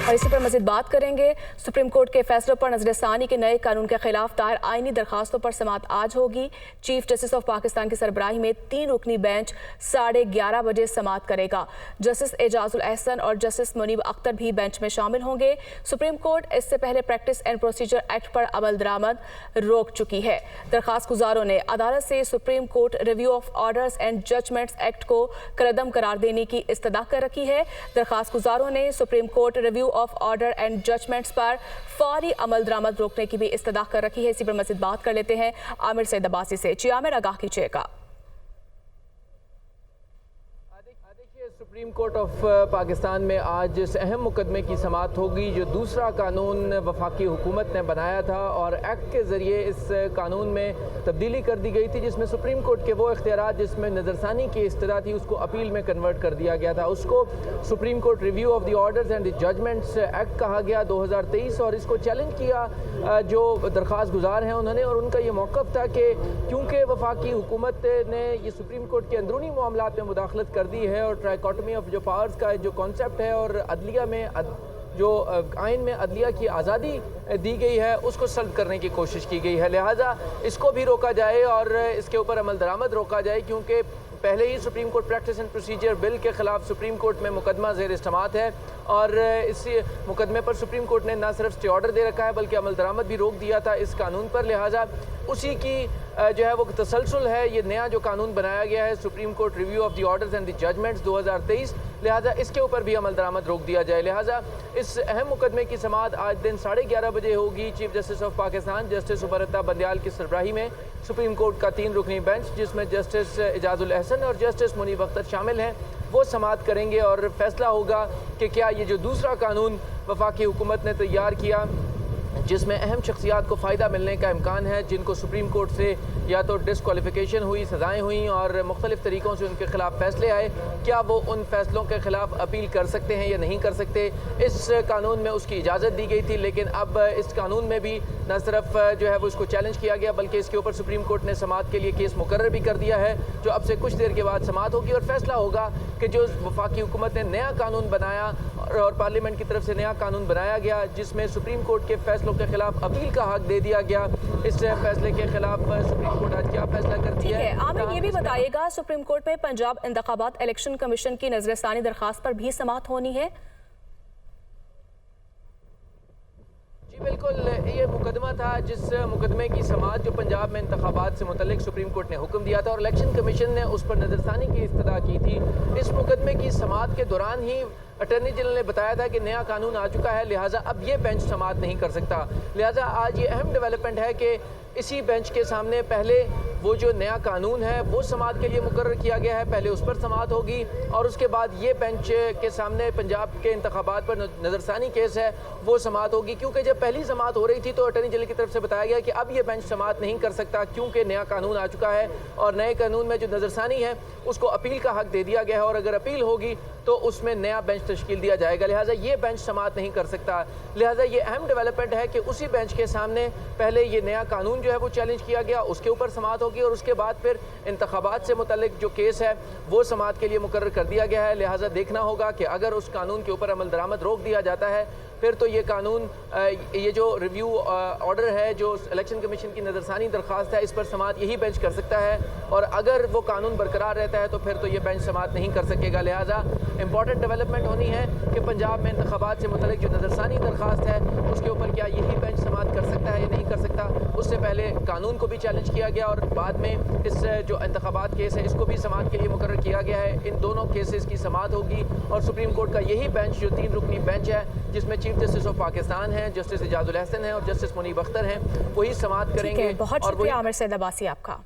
اور اسی پر مزید بات کریں گے۔ سپریم کورٹ کے فیصلوں پر نظر ثانی کے نئے قانون کے خلاف دائر آئینی درخواستوں پر سماعت آج ہوگی۔ چیف جسٹس آف پاکستان کی سربراہی میں 3 رکنی بینچ 11:30 بجے سماعت کرے گا۔ جسٹس اعجاز الاحسن اور جسٹس منیب اختر بھی بینچ میں شامل ہوں گے۔ سپریم کورٹ اس سے پہلے پریکٹس اینڈ پروسیجر ایکٹ پر عمل درآمد روک چکی ہے۔ درخواست گزاروں نے عدالت سے supreme court review of orders and judgments act کو کالعدم قرار دینے کی استدعا کر رکھی ہے۔ درخواست گزاروں نے supreme court review of order and judgments پر فوری عمل درآمد روکنے کی بھی استدعا کر رکھی ہے۔ اسی پر مزید بات کر لیتے ہیں عامر سید عباسی سے۔ جی عامر، آگاہ کیجیے گا۔ سپریم کورٹ آف پاکستان میں آج اس اہم مقدمے کی سماعت ہوگی جو دوسرا قانون وفاقی حکومت نے بنایا تھا اور ایکٹ کے ذریعے اس قانون میں تبدیلی کر دی گئی تھی، جس میں سپریم کورٹ کے وہ اختیارات جس میں نظر ثانی کی استدعا تھی اس کو اپیل میں کنورٹ کر دیا گیا تھا۔ اس کو supreme court review of the orders and the judgments act کہا گیا 2023، اور اس کو چیلنج کیا جو درخواست گزار ہیں انہوں نے، اور ان کا یہ موقف تھا کہ کیونکہ وفاقی حکومت نے یہ سپریم کورٹ کے اندرونی معاملات میں مداخلت کر دی ہے اور ٹرائیکاٹمی آف جو پاورز کا جو کانسیپٹ ہے اور عدلیہ میں جو آئین میں عدلیہ کی آزادی دی گئی ہے اس کو سلب کرنے کی کوشش کی گئی ہے، لہٰذا اس کو بھی روکا جائے اور اس کے اوپر عمل درآمد روکا جائے، کیونکہ پہلے ہی supreme court practice and procedure bill کے خلاف سپریم کورٹ میں مقدمہ زیر سماعت ہے، اور اس مقدمے پر سپریم کورٹ نے نہ صرف اسٹے آرڈر دے رکھا ہے بلکہ عمل درآمد بھی روک دیا تھا اس قانون پر، لہٰذا اسی کی جو ہے وہ تسلسل ہے یہ نیا جو قانون بنایا گیا ہے supreme court review of the orders and the judgments 2023، لہٰذا اس کے اوپر بھی عمل درآمد روک دیا جائے۔ لہٰذا اس اہم مقدمے کی سماعت آج دن 11:30 بجے ہوگی۔ Chief justice of Pakistan justice عبر بندیال کی سربراہی میں سپریم کورٹ کا 3 رکنی بینچ جس میں جسٹس اعجاز الاحسن اور جسٹس منیب اختر شامل ہیں وہ سماعت کریں گے اور فیصلہ ہوگا کہ کیا یہ جو دوسرا قانون وفاقی حکومت نے تیار کیا جس میں اہم شخصیات کو فائدہ ملنے کا امکان ہے، جن کو سپریم کورٹ سے یا تو ڈسکوالیفیکیشن ہوئی، سزائیں ہوئیں اور مختلف طریقوں سے ان کے خلاف فیصلے آئے، کیا وہ ان فیصلوں کے خلاف اپیل کر سکتے ہیں یا نہیں کر سکتے۔ اس قانون میں اس کی اجازت دی گئی تھی، لیکن اب اس قانون میں بھی نہ صرف جو ہے وہ اس کو چیلنج کیا گیا بلکہ اس کے اوپر سپریم کورٹ نے سماعت کے لیے کیس مقرر بھی کر دیا ہے، جو اب سے کچھ دیر کے بعد سماعت ہوگی اور فیصلہ ہوگا کہ جو وفاقی حکومت نے نیا قانون بنایا اور پارلیمنٹ کی طرف سے نیا قانون بنایا گیا جس میں سپریم کورٹ کے فیصلوں کے خلاف اپیل کا حق دے دیا گیا، اس فیصلے کے خلاف سپریم کورٹ آج کیا فیصلہ کرتی ہے۔ عامر، یہ بھی بتائیے گا سپریم کورٹ میں پنجاب انتخابات الیکشن کمیشن کی نظر ثانی درخواست پر بھی سماعت ہونی ہے؟ جی بالکل، یہ مقدمہ تھا جس مقدمے کی سماعت جو پنجاب میں انتخابات سے متعلق سپریم کورٹ نے حکم دیا تھا اور الیکشن کمیشن نے اس پر نظر ثانی کی استدعا کی تھی۔ اس مقدمے کی سماعت کے دوران ہی اٹارنی جنرل نے بتایا تھا کہ نیا قانون آ چکا ہے، لہٰذا اب یہ بینچ سماعت نہیں کر سکتا، لہٰذا آج یہ اہم ڈیولپمنٹ ہے کہ اسی بینچ کے سامنے پہلے وہ جو نیا قانون ہے وہ سماعت کے لیے مقرر کیا گیا ہے، پہلے اس پر سماعت ہوگی اور اس کے بعد یہ بینچ کے سامنے پنجاب کے انتخابات پر نظر ثانی کیس ہے وہ سماعت ہوگی، کیونکہ جب پہلی سماعت ہو رہی تھی تو اٹارنی جنرل کی طرف سے بتایا گیا کہ اب یہ بینچ سماعت نہیں کر سکتا کیونکہ نیا قانون آ چکا ہے اور نئے قانون میں جو نظر ثانی ہے اس کو اپیل کا حق دے دیا گیا ہے اور اگر اپیل ہوگی تو اس میں نیا بینچ تشکیل دیا جائے گا، لہٰذا یہ بینچ سماعت نہیں کر سکتا۔ لہٰذا یہ اہم ڈیولپمنٹ ہے کہ اسی بینچ کے سامنے پہلے یہ نیا قانون جو ہے وہ چیلنج کیا گیا، اس کے اوپر سماعت ہوگی اور اس کے بعد پھر انتخابات سے متعلق جو کیس ہے وہ سماعت کے لیے مقرر کر دیا گیا ہے، لہٰذا دیکھنا ہوگا کہ اگر اس قانون کے اوپر عمل درآمد روک دیا جاتا ہے پھر تو یہ قانون یہ جو ریویو آرڈر ہے جو الیکشن کمیشن کی نظر ثانی درخواست ہے اس پر سماعت یہی بینچ کر سکتا ہے، اور اگر وہ قانون برقرار رہتا ہے تو پھر تو یہ بینچ سماعت نہیں کر سکے گا، لہٰذا امپورٹنٹ ڈیولپمنٹ ہونی ہے کہ پنجاب میں انتخابات سے متعلق جو نظر ثانی درخواست ہے اس کے اوپر کیا یہی بینچ سماعت کر سکتا ہے یا نہیں کر سکتا۔ اس سے پہلے قانون کو بھی چیلنج کیا گیا اور بعد میں اس جو انتخابات کیس ہے اس کو بھی سماعت کے لیے مقرر کیا گیا ہے، ان دونوں کیسز کی سماعت ہوگی اور سپریم کورٹ کا یہی بینچ جو 3 رکنی بینچ ہے جس میں چیف جسٹس آف پاکستان ہیں، جسٹس اعجاز الاحسن ہیں اور جسٹس منیب اختر ہیں، وہی سماعت کریں گے۔ بہت شکریہ عامر سید عباسی آپ کا۔